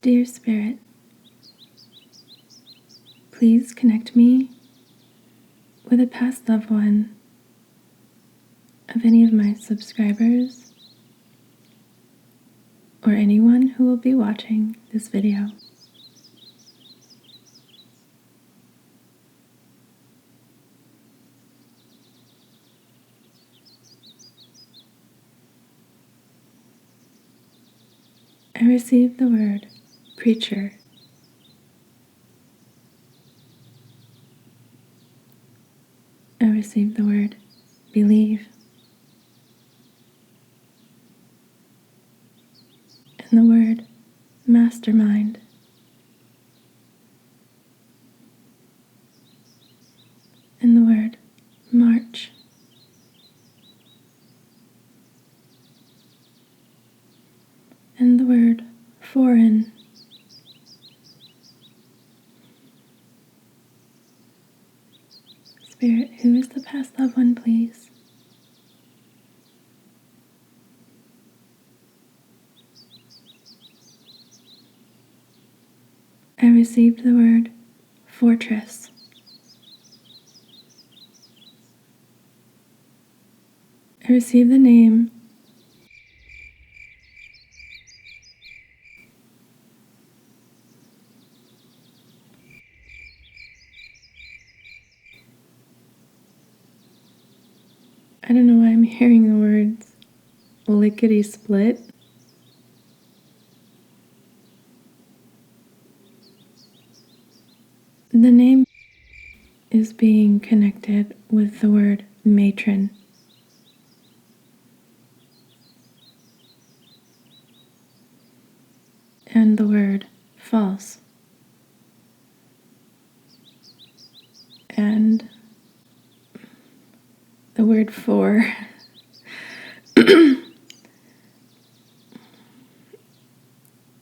Dear Spirit, please connect me with a past loved one of any of my subscribers or anyone who will be watching this video. I received the word preacher. I received the word believe. And the word mastermind. And the word march. And the word foreign. Spirit, who is the past loved one, please? I received the word fortress. I received the name I don't know why I'm hearing the words lickety split. The name is being connected with the word matron. And the word false. And the word for.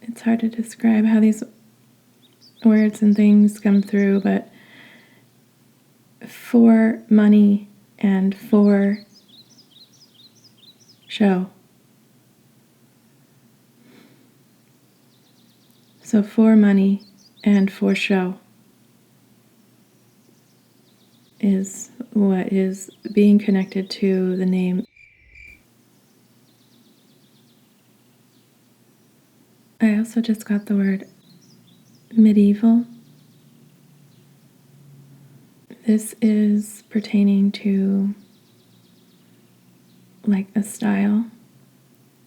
It's hard to describe how these words and things come through, but for money and for show. So for money and for show is what is being connected to the name. I also just got the word medieval. This is pertaining to like a style.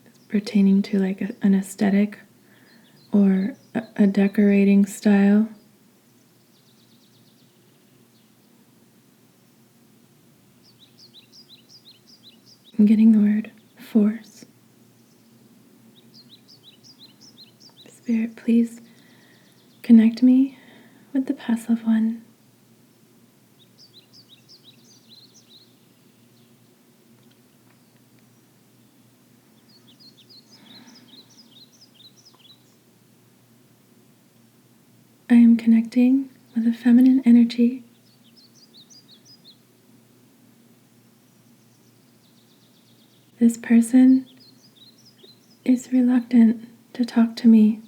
It's pertaining to like an aesthetic or a decorating style. I'm getting the word force. Spirit, please connect me with the past loved one. I am connecting with a feminine energy. This person is reluctant to talk to me.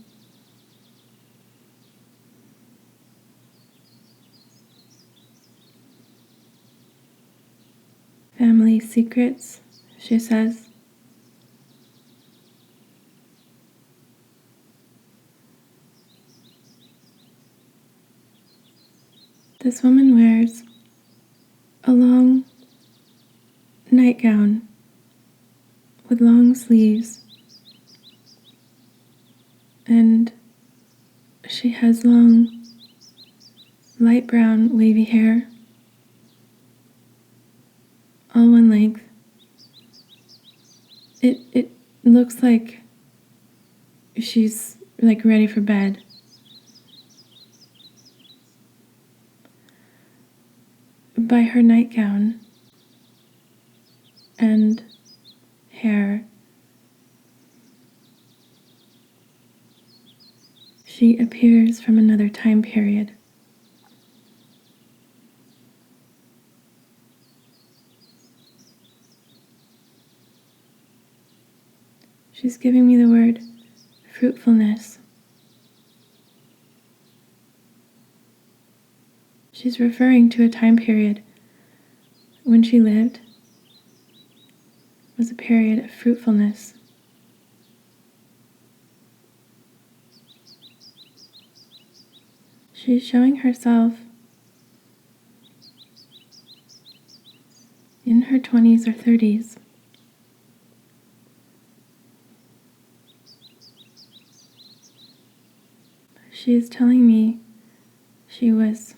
Family secrets, she says. This woman wears a long nightgown with long sleeves, and she has long, light brown, wavy hair, all one length. It looks like she's like ready for bed. By her nightgown and hair, she appears from another time period. She's giving me the word fruitfulness. She's referring to a time period when she lived was a period of fruitfulness. She's showing herself in her 20s or 30s. She is telling me she was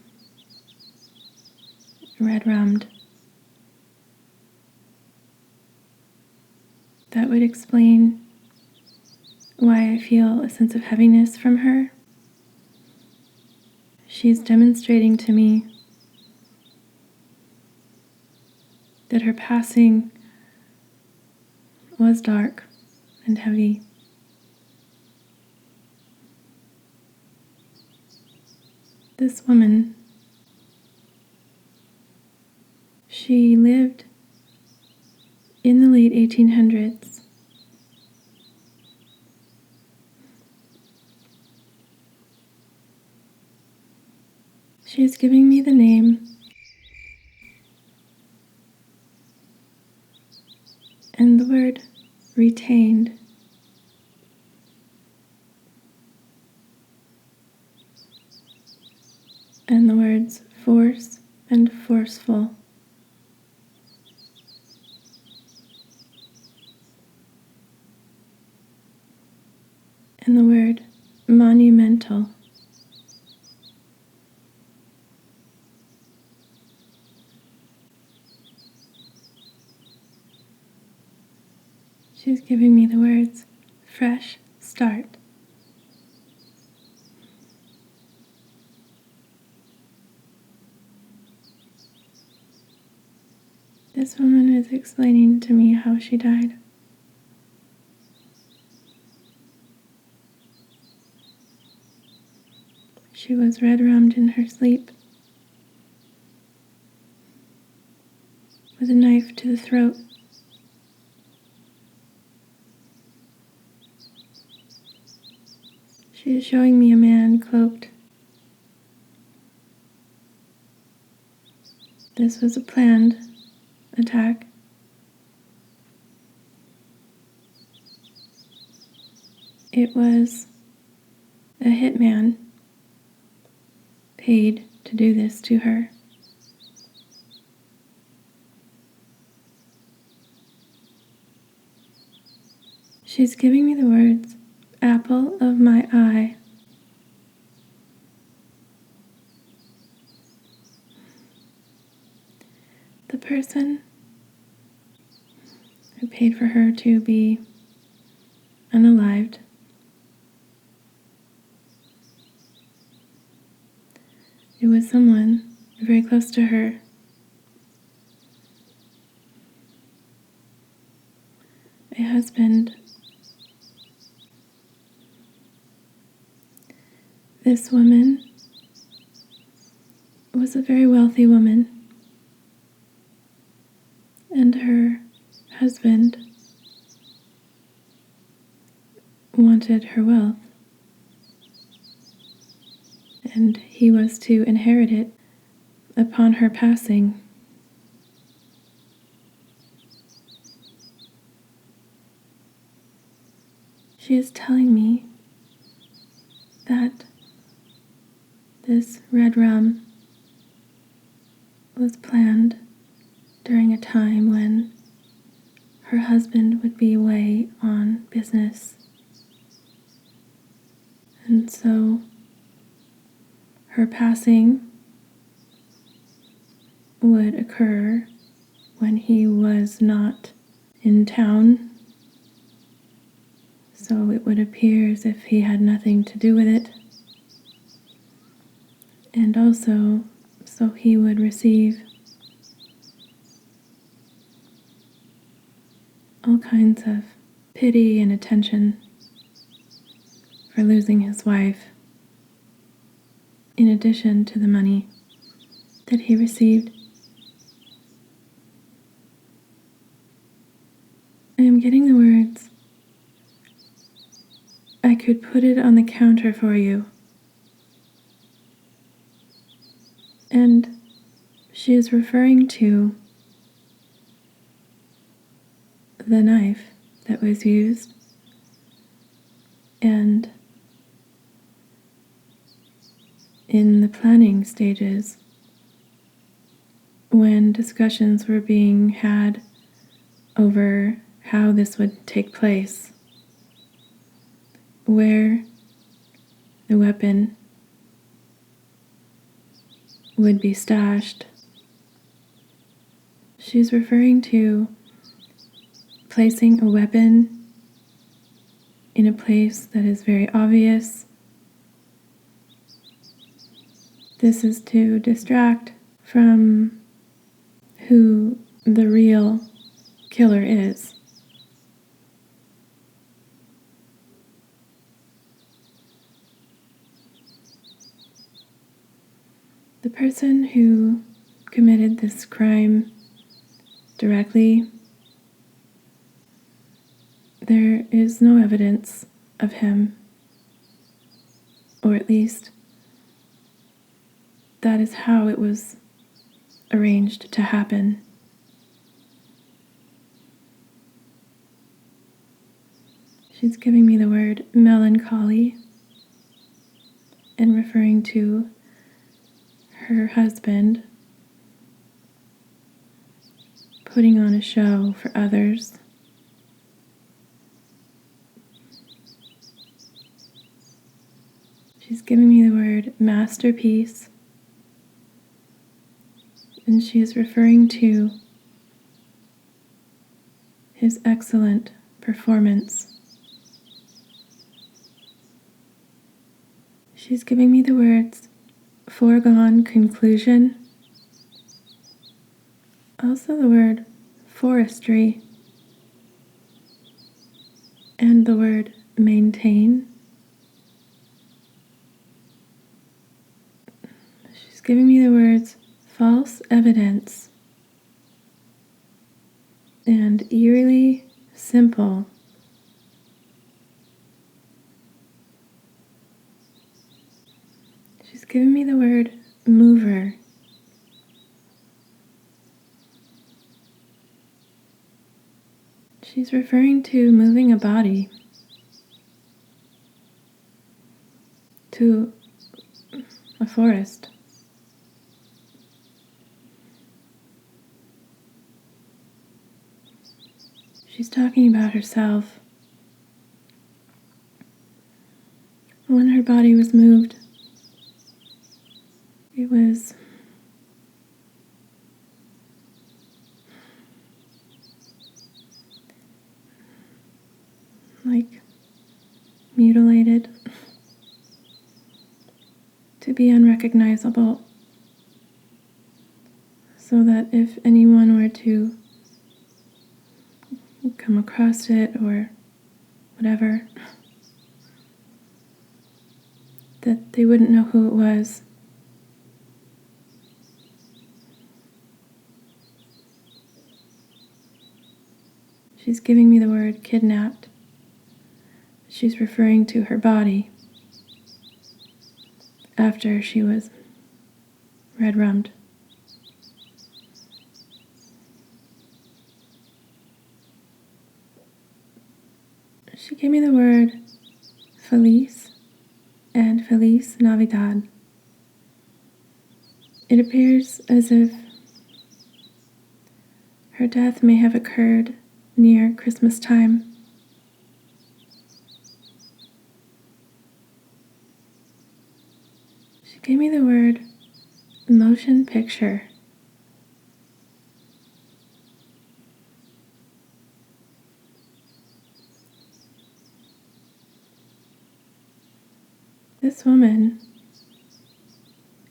red-rummed. That would explain why I feel a sense of heaviness from her. She's demonstrating to me that her passing was dark and heavy. This woman, she lived in the late 1800s. She is giving me the name and the word retained. And the words force and forceful. And the word monumental. She's giving me the words fresh start. This woman is explaining to me how she died. She was red-rummed in her sleep with a knife to the throat. She is showing me a man cloaked. This was a planned attack. It was a hitman paid to do this to her. She's giving me the words, apple of my eye. The person who paid for her to be unalived it was someone very close to her. A husband. This woman was a very wealthy woman, and her husband wanted her wealth, and he was to inherit it upon her passing. She is telling me that this red rum was planned during a time when her husband would be away on business. And so her passing would occur when he was not in town. So it would appear as if he had nothing to do with it. And also, so he would receive all kinds of pity and attention for losing his wife, in addition to the money that he received. I am getting the words, I could put it on the counter for you. And she is referring to the knife that was used and in the planning stages when discussions were being had over how this would take place, where the weapon would be stashed. She's referring to placing a weapon in a place that is very obvious. This is to distract from who the real killer is. The person who committed this crime directly, there is no evidence of him, or at least that is how it was arranged to happen. She's giving me the word melancholy and referring to her husband putting on a show for others. She's giving me the word masterpiece, and she is referring to his excellent performance. She's giving me the words foregone conclusion, also the word forestry, and the word maintain. She's giving me the words false evidence and eerily simple. She's giving me the word mover. She's referring to moving a body to a forest. She's talking about herself. When her body was moved, it was like mutilated to be unrecognizable, so that if anyone were to come across it or whatever, that they wouldn't know who it was. She's giving me the word kidnapped. She's referring to her body after she was red-rummed. She gave me the word Feliz and Feliz Navidad. It appears as if her death may have occurred near Christmas time. She gave me the word motion picture. This woman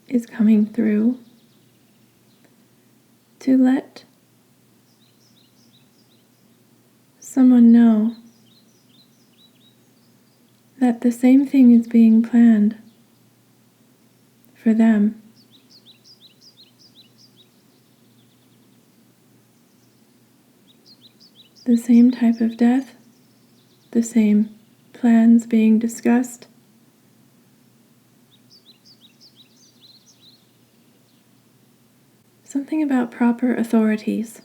is coming through to let someone know that the same thing is being planned for them. The same type of death, the same plans being discussed. Something about proper authorities.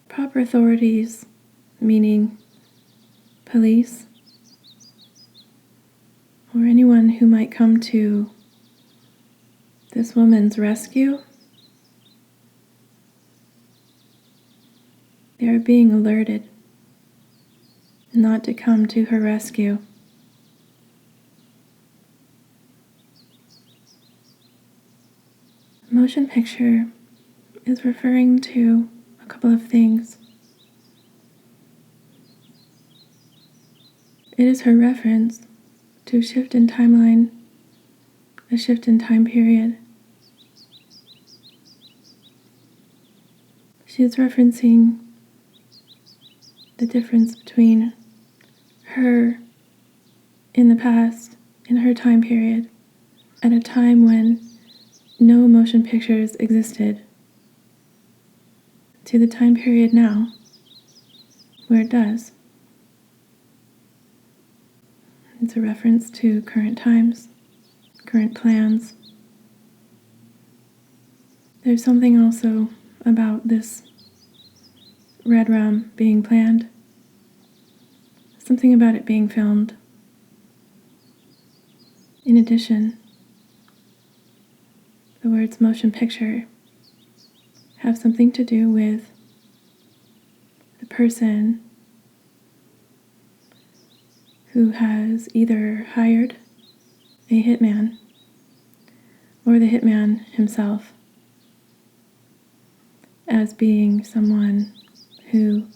Proper authorities meaning police or anyone who might come to this woman's rescue. They are being alerted not to come to her rescue. The motion picture is referring to a couple of things. It is her reference to a shift in timeline, a shift in time period. She is referencing the difference between her in the past, in her time period, at a time when no motion pictures existed, to the time period now, where it does. It's a reference to current times, current plans. There's something also about this red rum being planned, something about it being filmed. In addition, the words motion picture have something to do with the person who has either hired a hitman or the hitman himself as being someone who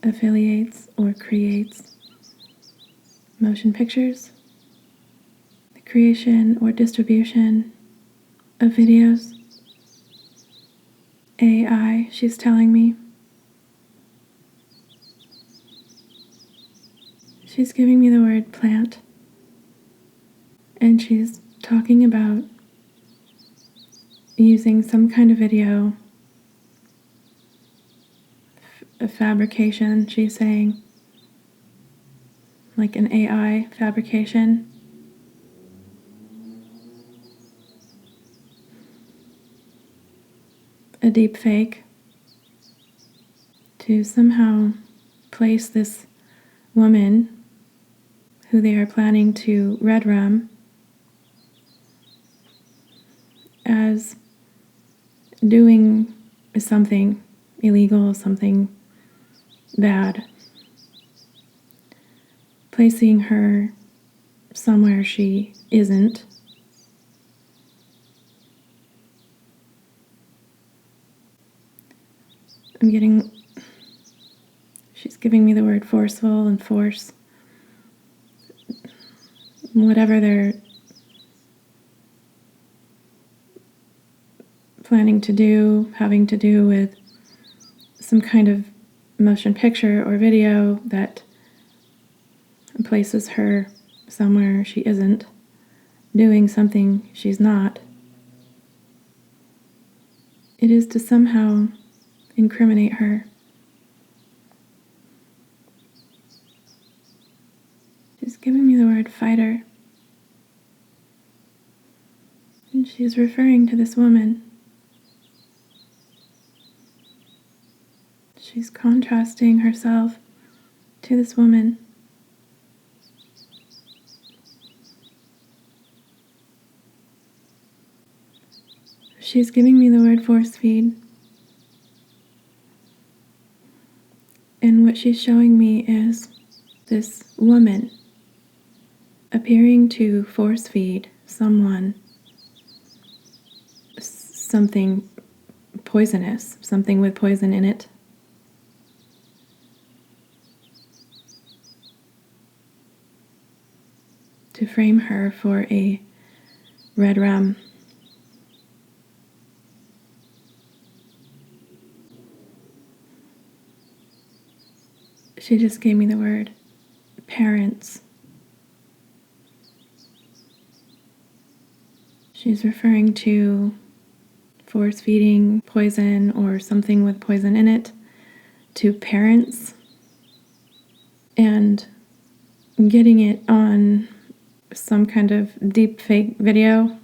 affiliates or creates motion pictures, the creation or distribution of videos. AI, she's telling me. She's giving me the word plant, and she's talking about using some kind of video, a fabrication, she's saying, like an AI fabrication. A deep fake to somehow place this woman who they are planning to red rum as doing something illegal, something bad, placing her somewhere she isn't. She's giving me the word forceful and force. Whatever they're planning to do, having to do with some kind of motion picture or video that places her somewhere she isn't, doing something she's not. It is to somehow incriminate her. She's giving me the word fighter. And she's referring to this woman. She's contrasting herself to this woman. She's giving me the word force feed. And what she's showing me is this woman appearing to force feed someone something poisonous, something with poison in it. To frame her for a red rum. She just gave me the word parents. She's referring to force feeding poison or something with poison in it to parents and getting it on some kind of deep fake video.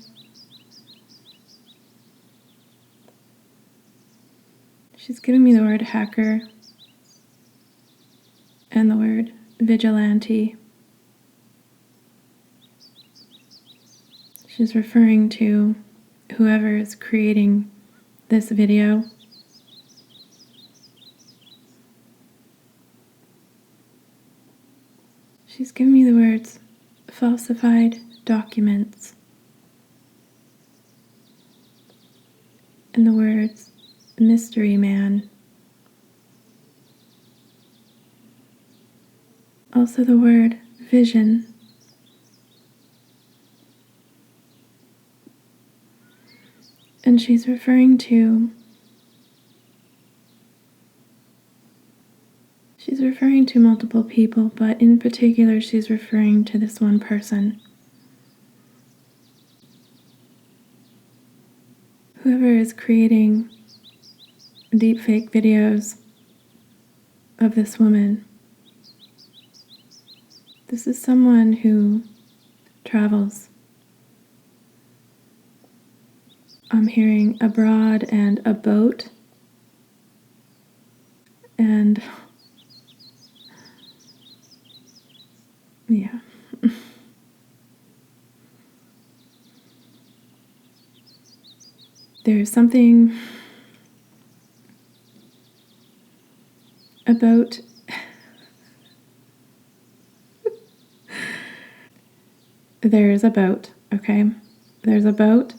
She's giving me the word hacker and the word vigilante. She's referring to whoever is creating this video. She's giving me the words falsified documents and the words mystery man. Also the word vision. And she's referring to multiple people, but in particular she's referring to this one person. Whoever is creating deepfake videos of this woman, this is someone who travels. I'm hearing abroad and a boat, and yeah. There's something about there's a boat, okay? There's a boat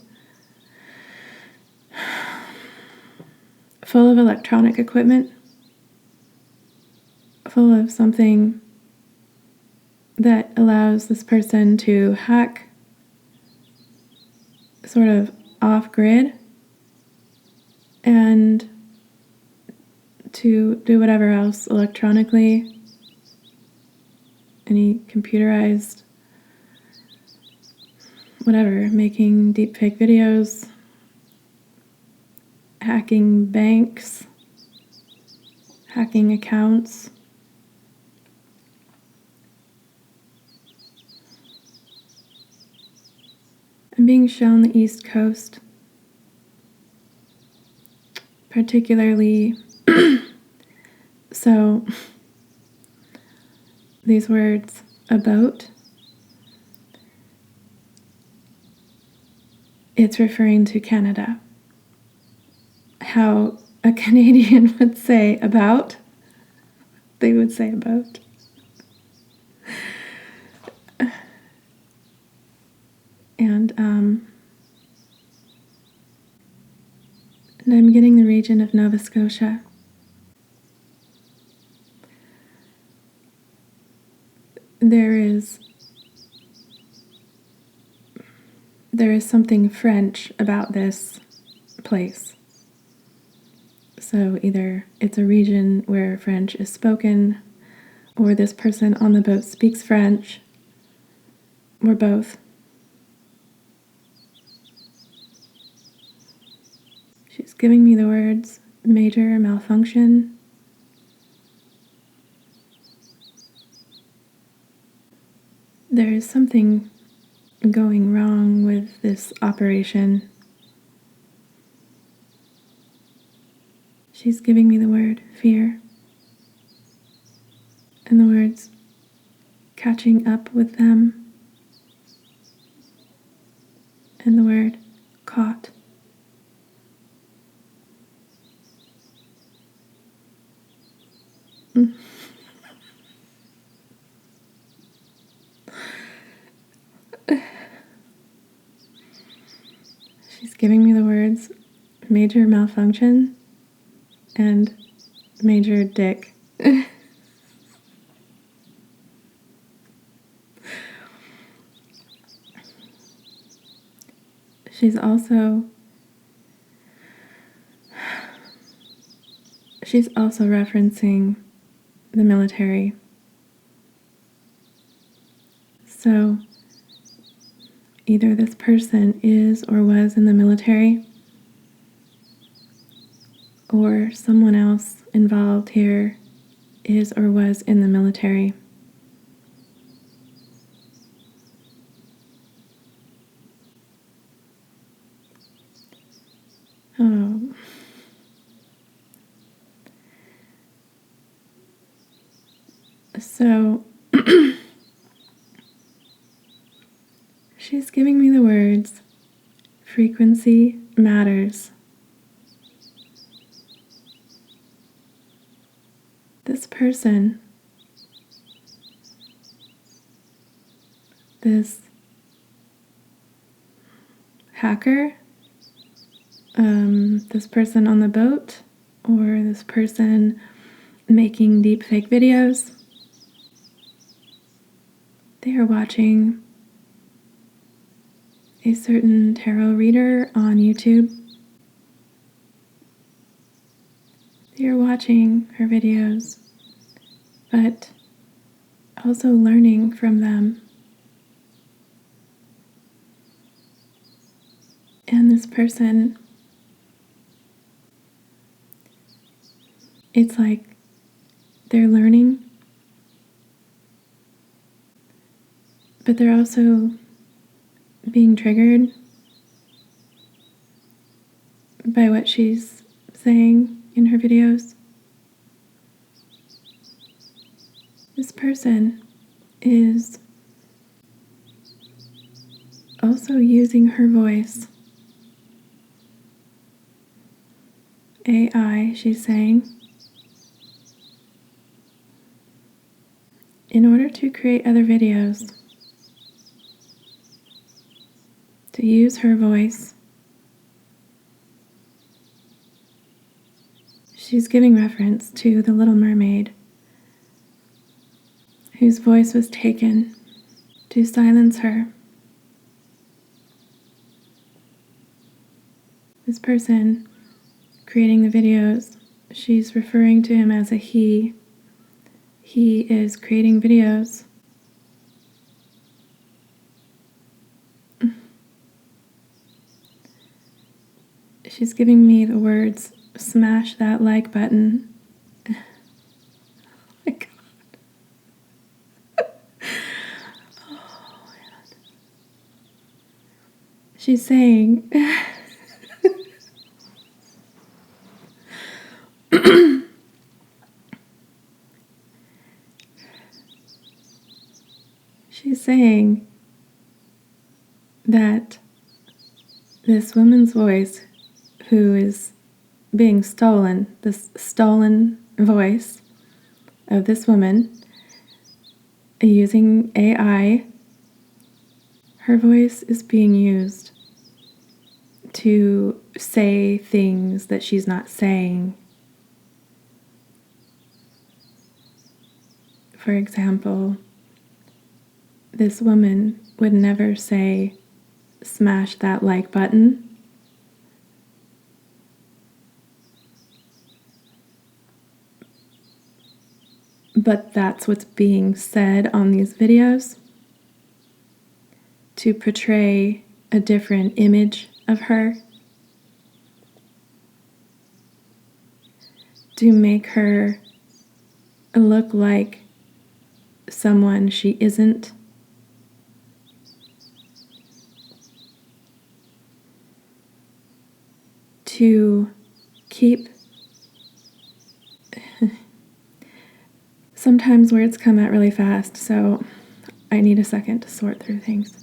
full of electronic equipment, full of something that allows this person to hack sort of off-grid and to do whatever else electronically, any computerized whatever, making deepfake videos, hacking banks, hacking accounts. I'm being shown the East Coast, particularly, so these words, a boat, it's referring to Canada. How a Canadian would say about, they would say about. And I'm getting the region of Nova Scotia. There is something French about this place. So either it's a region where French is spoken, or this person on the boat speaks French, or both. She's giving me the words major malfunction, there is something going wrong with this operation. She's giving me the word fear and the words catching up with them and the word caught. She's giving me the words major malfunction and major dick. She's also referencing the military. So either this person is or was in the military, or someone else involved here is or was in the military. So she's giving me the words, frequency matters. This person, this hacker, this person on the boat, or this person making deepfake videos, they are watching a certain tarot reader on YouTube. They are watching her videos, but also learning from them. And this person, it's like they're learning, but they're also being triggered by what she's saying in her videos. This person is also using her voice. AI, she's saying, in order to create other videos, to use her voice. She's giving reference to the Little Mermaid, whose voice was taken to silence her. This person creating the videos, she's referring to him as a he. He is creating videos. She's giving me the words, smash that like button. Oh my God. Oh, man. She's saying, she's saying that this woman's voice, who is being stolen, this stolen voice of this woman using AI, her voice is being used to say things that she's not saying. For example, this woman would never say, smash that like button. But that's what's being said on these videos to portray a different image of her, to make her look like someone she isn't. To keep. Sometimes words come out really fast, so I need a second to sort through things.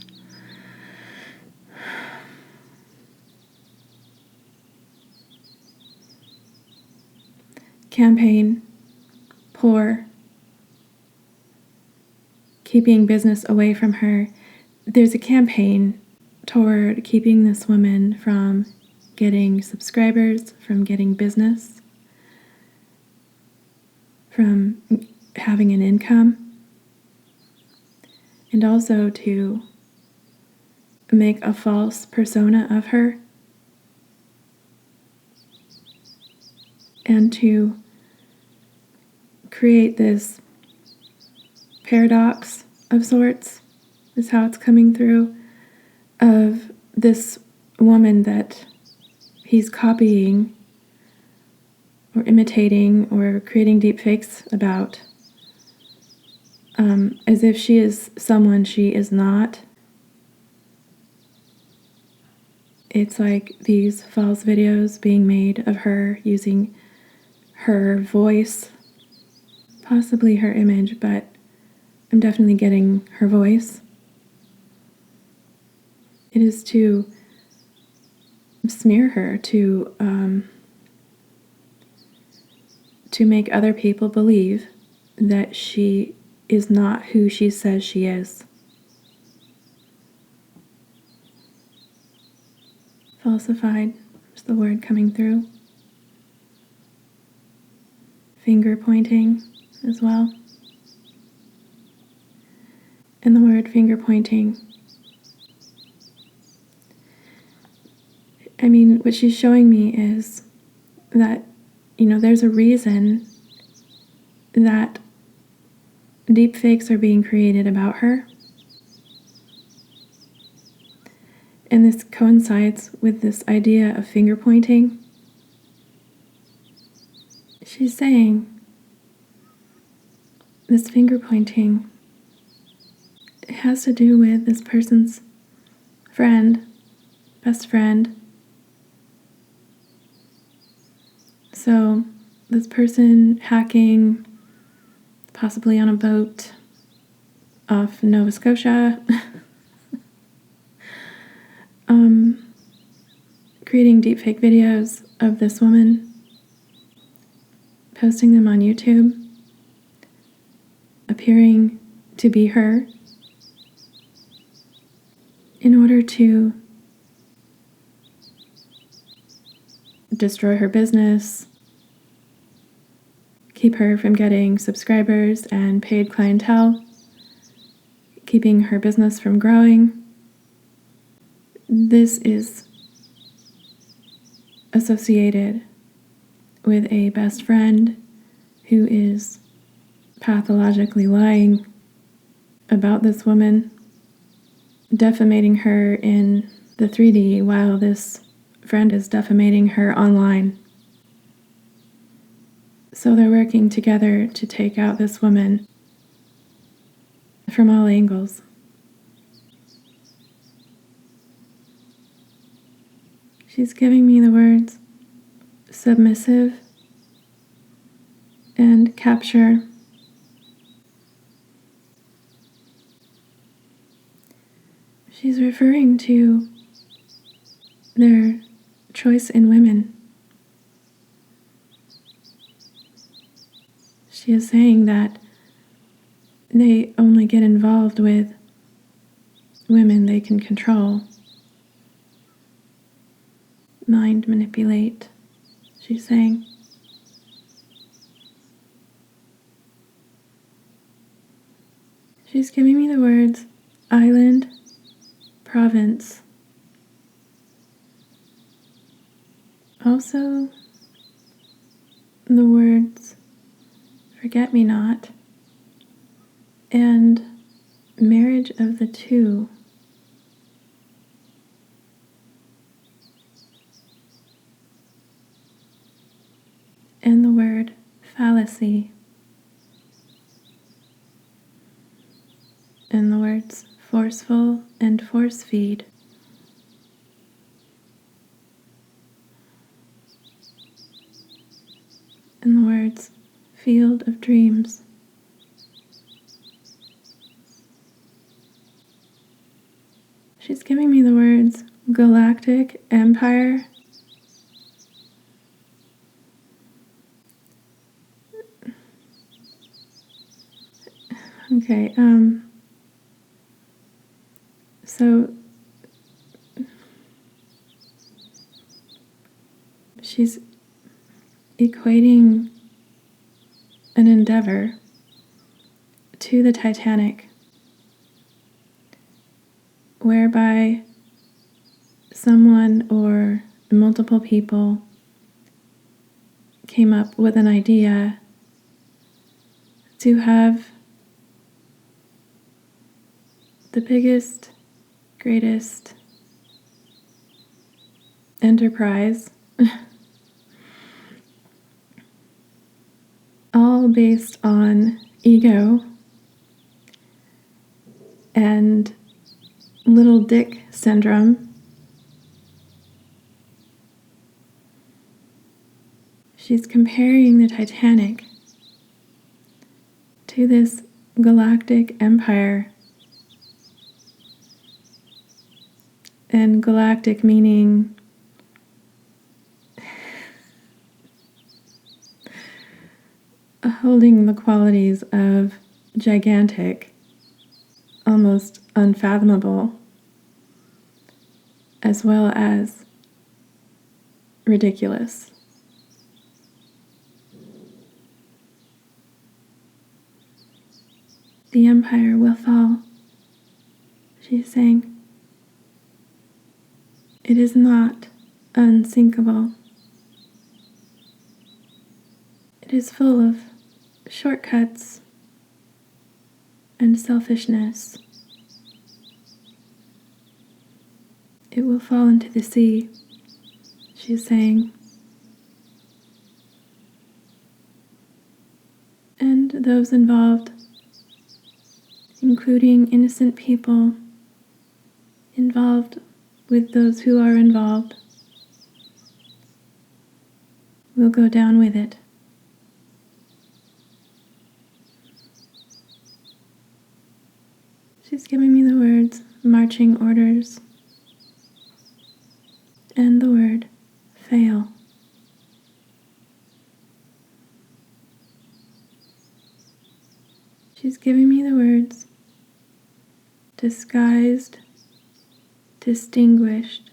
Campaign, poor, keeping business away from her. There's a campaign toward keeping this woman from getting subscribers, from getting business, from having an income, and also to make a false persona of her, and to create this paradox of sorts, is how it's coming through, of this woman that he's copying or imitating or creating deep fakes about, as if she is someone she is not. It's like these false videos being made of her using her voice, possibly her image, but I'm definitely getting her voice. It is to smear her, to make other people believe that she is not who she says she is. Falsified is the word coming through. Finger pointing as well. And the word finger pointing, I mean, what she's showing me is that, there's a reason that deep fakes are being created about her. And this coincides with this idea of finger pointing. She's saying this finger pointing, it has to do with this person's friend, best friend. So this person hacking, possibly on a boat off Nova Scotia, creating deepfake videos of this woman, posting them on YouTube, appearing to be her, in order to destroy her business, keep her from getting subscribers and paid clientele, keeping her business from growing. This is associated with a best friend who is pathologically lying about this woman, defamating her in the 3D while this friend is defamating her online. So they're working together to take out this woman from all angles. She's giving me the words submissive and capture. She's referring to their choice in women. She is saying that they only get involved with women they can control. Mind manipulate, she's saying. She's giving me the words island, province. Also, the words forget-me-not and marriage of the two. And the word fallacy. And the words forceful and force feed. And the words field of dreams. She's giving me the words galactic empire. Okay, so she's equating an endeavor to the Titanic, whereby someone or multiple people came up with an idea to have the biggest, greatest enterprise, all based on ego and little dick syndrome. She's comparing the Titanic to this galactic empire. And galactic meaning holding the qualities of gigantic, almost unfathomable, as well as ridiculous. The empire will fall, she's saying. It is not unsinkable. It is full of shortcuts and selfishness. It will fall into the sea, she's saying. And those involved, including innocent people involved with those who are involved, will go down with it. She's giving me the words marching orders and the word fail. She's giving me the words disguised, distinguished.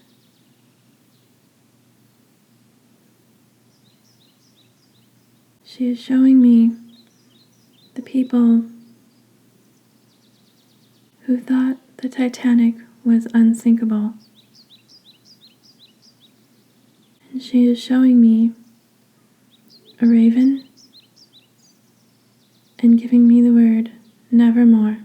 She is showing me the people who thought the Titanic was unsinkable. And she is showing me a raven and giving me the word nevermore.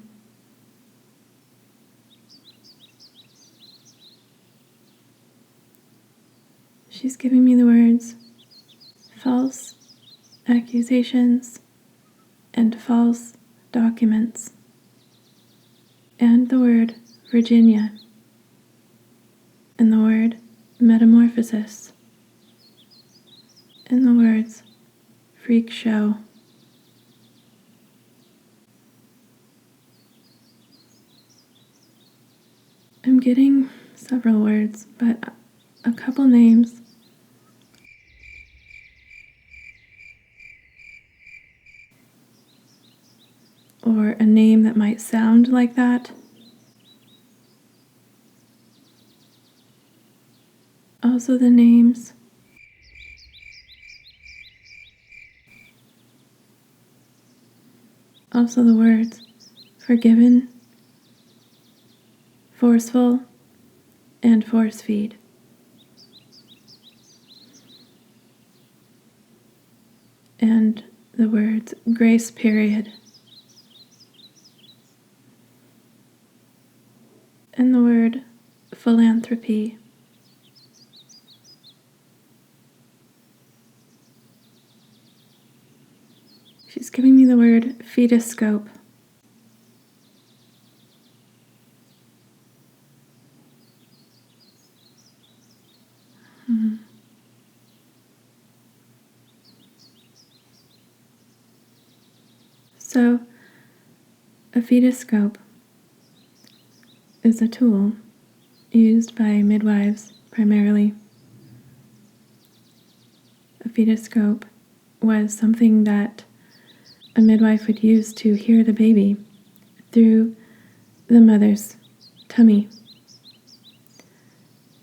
She's giving me the words false accusations and false documents, and the word Virginia, and the word metamorphosis, and the words freak show. I'm getting several words, but a couple names. Or a name that might sound like that. Also the names. Also the words forgiven, forceful, and force feed. And the words grace period. And the word philanthropy. She's giving me the word fetoscope. So, a fetoscope is a tool used by midwives primarily. A fetoscope was something that a midwife would use to hear the baby through the mother's tummy.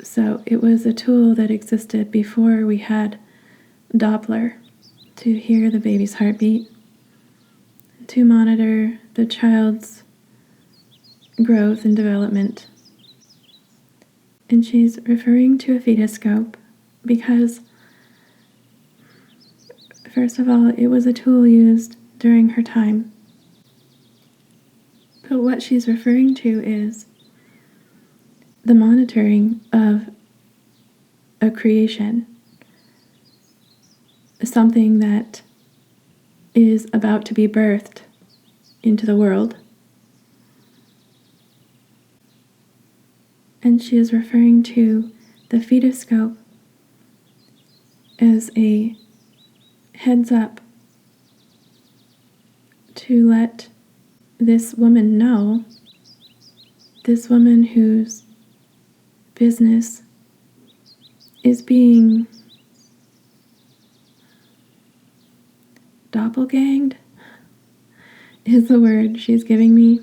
So it was a tool that existed before we had Doppler to hear the baby's heartbeat, to monitor the child's growth and development. And she's referring to a fetoscope because, first of all, it was a tool used during her time. But what she's referring to is the monitoring of a creation, something that is about to be birthed into the world. And she is referring to the fetoscope as a heads up to let this woman know, this woman whose business is being doppelganged, is the word she's giving me.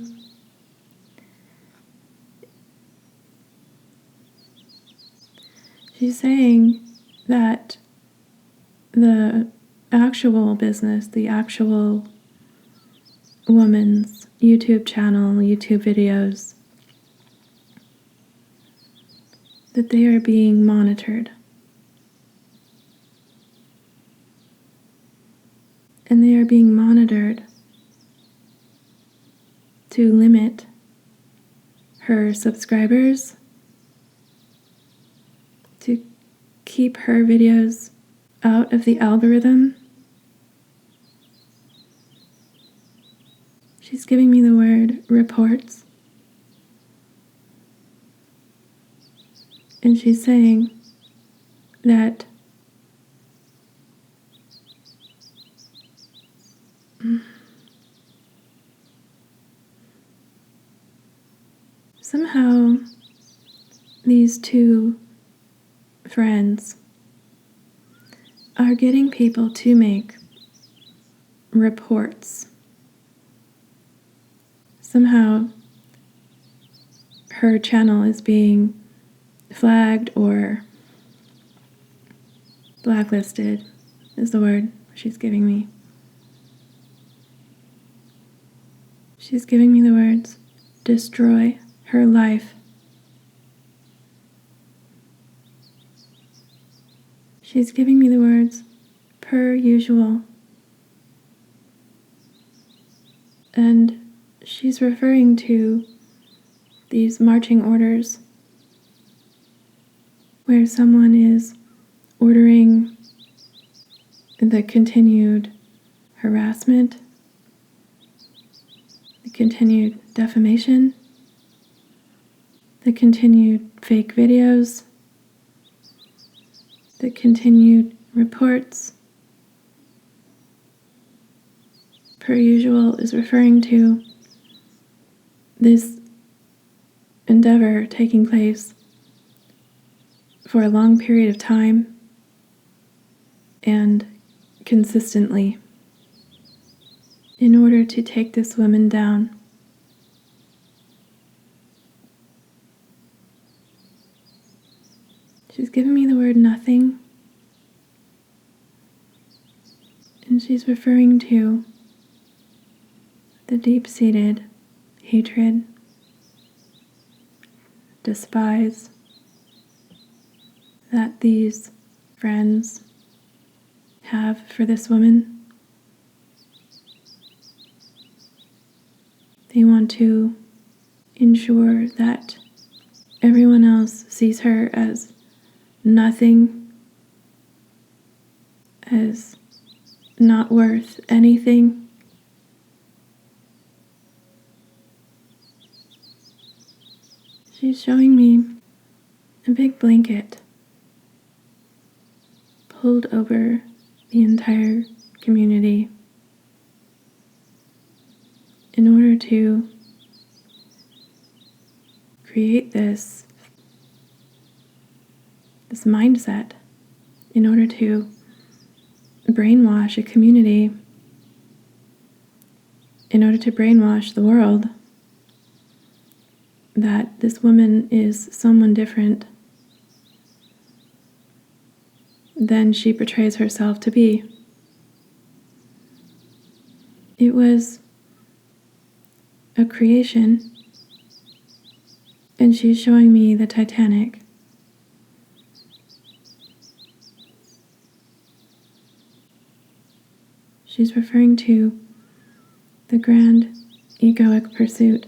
She's saying that the actual business, the actual woman's YouTube channel, YouTube videos, that they are being monitored. And they are being monitored to limit her subscribers, to keep her videos out of the algorithm. She's giving me the word reports. And she's saying that somehow these two friends are getting people to make reports. Somehow her channel is being flagged or blacklisted, is the word she's giving me. She's giving me the words, destroy her life. She's giving me the words, per usual. And she's referring to these marching orders where someone is ordering the continued harassment, the continued defamation, the continued fake videos, the continued reports. Per usual is referring to this endeavor taking place for a long period of time and consistently in order to take this woman down. She's given me the word nothing, and she's referring to the deep-seated hatred, despise that these friends have for this woman. They want to ensure that everyone else sees her as nothing, as not worth anything. She's showing me a big blanket pulled over the entire community in order to create this mindset, in order to brainwash a community, in order to brainwash the world that this woman is someone different than she portrays herself to be. It was a creation, and she's showing me the Titanic. She's referring to the grand egoic pursuit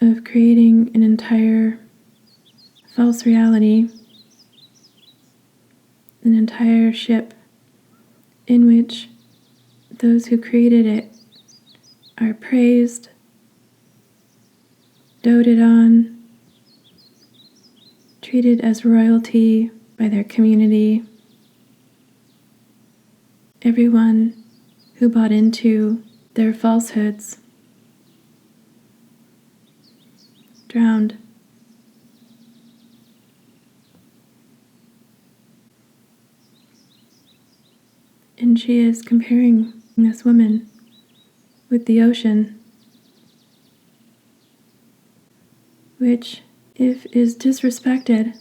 of creating an entire false reality, an entire ship in which those who created it are praised, doted on, treated as royalty by their community. Everyone who bought into their falsehoods drowned. And she is comparing this woman with the ocean, which, if is disrespected,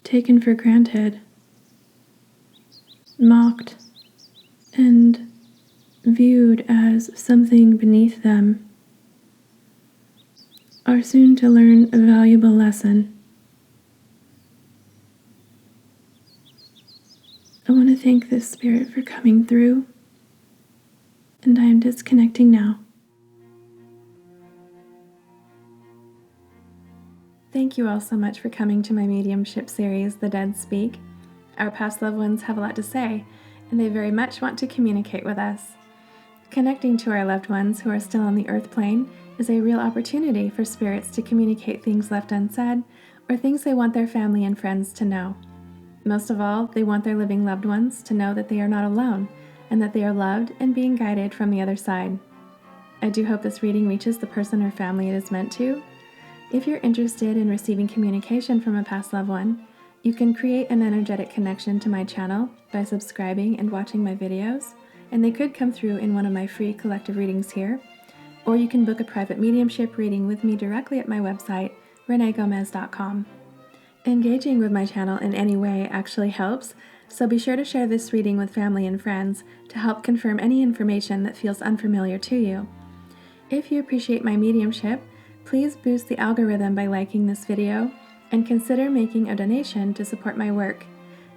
taken for granted, mocked, and viewed as something beneath them, are soon to learn a valuable lesson. I want to thank this spirit for coming through, and I am disconnecting now. Thank you all so much for coming to my mediumship series, The Dead Speak. Our past loved ones have a lot to say, and they very much want to communicate with us. Connecting to our loved ones who are still on the earth plane is a real opportunity for spirits to communicate things left unsaid or things they want their family and friends to know. Most of all, they want their living loved ones to know that they are not alone and that they are loved and being guided from the other side. I do hope this reading reaches the person or family it is meant to. If you're interested in receiving communication from a past loved one, you can create an energetic connection to my channel by subscribing and watching my videos, and they could come through in one of my free collective readings here, or you can book a private mediumship reading with me directly at my website, ReneeGomez.com. Engaging with my channel in any way actually helps, so be sure to share this reading with family and friends to help confirm any information that feels unfamiliar to you. If you appreciate my mediumship, please boost the algorithm by liking this video and consider making a donation to support my work.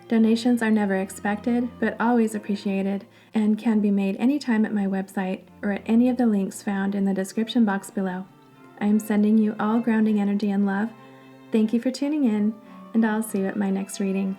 Donations are never expected, but always appreciated, and can be made anytime at my website or at any of the links found in the description box below. I am sending you all grounding energy and love. Thank you for tuning in, and I'll see you at my next reading.